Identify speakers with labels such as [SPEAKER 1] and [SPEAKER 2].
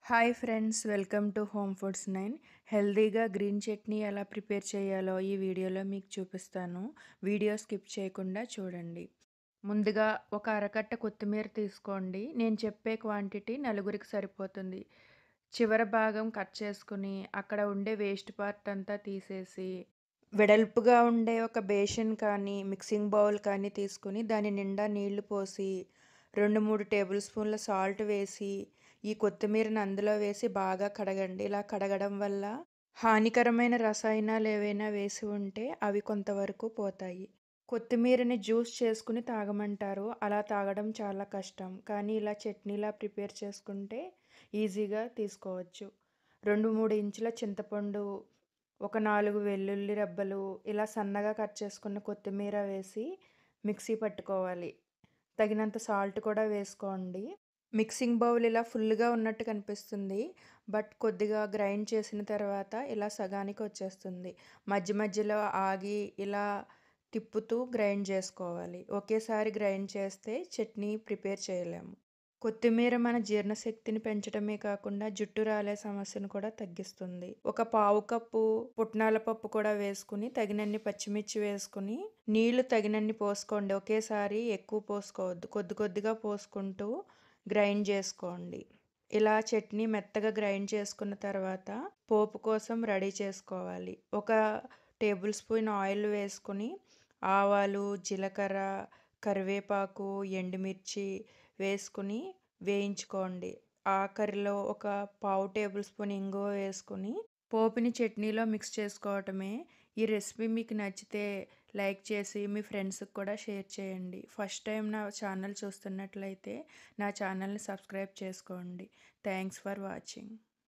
[SPEAKER 1] Hi friends, welcome to home foods 9. హెల్తీగా green chutney ఎలా prepare చేయాలో ఈ వీడియోలో మీకు చూపిస్తాను. వీడియో స్కిప్ చేయకుండా చూడండి. ముందుగా ఒక అరకట్ట కొత్తిమీర తీసుకోండి. నేను చెప్పే క్వాంటిటీ నలుగురికి సరిపోతుంది. చివరి భాగం కట్ చేసుకుని అక్కడ ఉండే వేస్ట్ పార్ట్ అంతా తీసేసి వెడల్పుగా ఉండే ఒక బేషన్ కానీ మిక్సింగ్ బౌల్ కానీ తీసుకుని దాని నిండా నీళ్లు పోసి 2-3 టేబుల్ స్పూన్ల సాల్ట్ వేసి ఈ కొత్తిమీరని అందులో వేసి బాగా కడగండి. ఇలా కడగడం వల్ల హానికరమైన రసాయనాలు ఏవైనా వేసి ఉంటే అవి కొంతవరకు పోతాయి. కొత్తిమీరని జ్యూస్ చేసుకుని తాగమంటారు. అలా తాగడం చాలా కష్టం. కానీ ఇలా చట్నీలా ప్రిపేర్ చేసుకుంటే ఈజీగా తీసుకోవచ్చు. 2-3 ఇంచుల చింతపండు, ఒక 4 వెల్లుల్లి రెబ్బలు, ఇలా సన్నగా కట్ చేసుకున్న కొత్తిమీర వేసి మిక్సీ పట్టుకోవాలి. తగినంత సాల్ట్ కూడా వేసుకోండి. మిక్సింగ్ బౌల్ ఇలా ఫుల్గా ఉన్నట్టు కనిపిస్తుంది. బట్ కొద్దిగా గ్రైండ్ చేసిన తర్వాత ఇలా సగానికి వచ్చేస్తుంది. మధ్య మధ్యలో ఆగి ఇలా తిప్పుతూ గ్రైండ్ చేసుకోవాలి. ఒకేసారి గ్రైండ్ చేస్తే చట్నీ ప్రిపేర్ చేయలేము. కొత్తిమీర మన జీర్ణశక్తిని పెంచడమే కాకుండా జుట్టు రాలే సమస్యను కూడా తగ్గిస్తుంది. ఒక పావు కప్పు పుట్నాల పప్పు కూడా వేసుకుని తగినన్ని పచ్చిమిర్చి వేసుకుని నీళ్లు తగినన్ని పోసుకోండి. ఒకేసారి ఎక్కువ పోసుకోవద్దు. కొద్ది కొద్దిగా పోసుకుంటూ గ్రైండ్ చేసుకోండి. ఇలా చట్నీ మెత్తగా గ్రైండ్ చేసుకున్న తర్వాత పోపు కోసం రెడీ చేసుకోవాలి. ఒక టేబుల్ స్పూన్ ఆయిల్ వేసుకుని ఆవాలు, జీలకర్ర, కరివేపాకు, ఎండుమిర్చి వేసుకుని వేయించుకోండి. ఆఖరిలో ఒక పావు టేబుల్ స్పూన్ ఇంగువ వేసుకుని పోపుని చట్నీలో మిక్స్ చేసుకోవటమే. ఈ రెసిపీ మీకు నచ్చితే లైక్ చేసి మీ ఫ్రెండ్స్కి కూడా షేర్ చేయండి. ఫస్ట్ టైం నా ఛానల్ చూస్తున్నట్లయితే నా ఛానల్ని సబ్స్క్రైబ్ చేసుకోండి. Thanks for watching.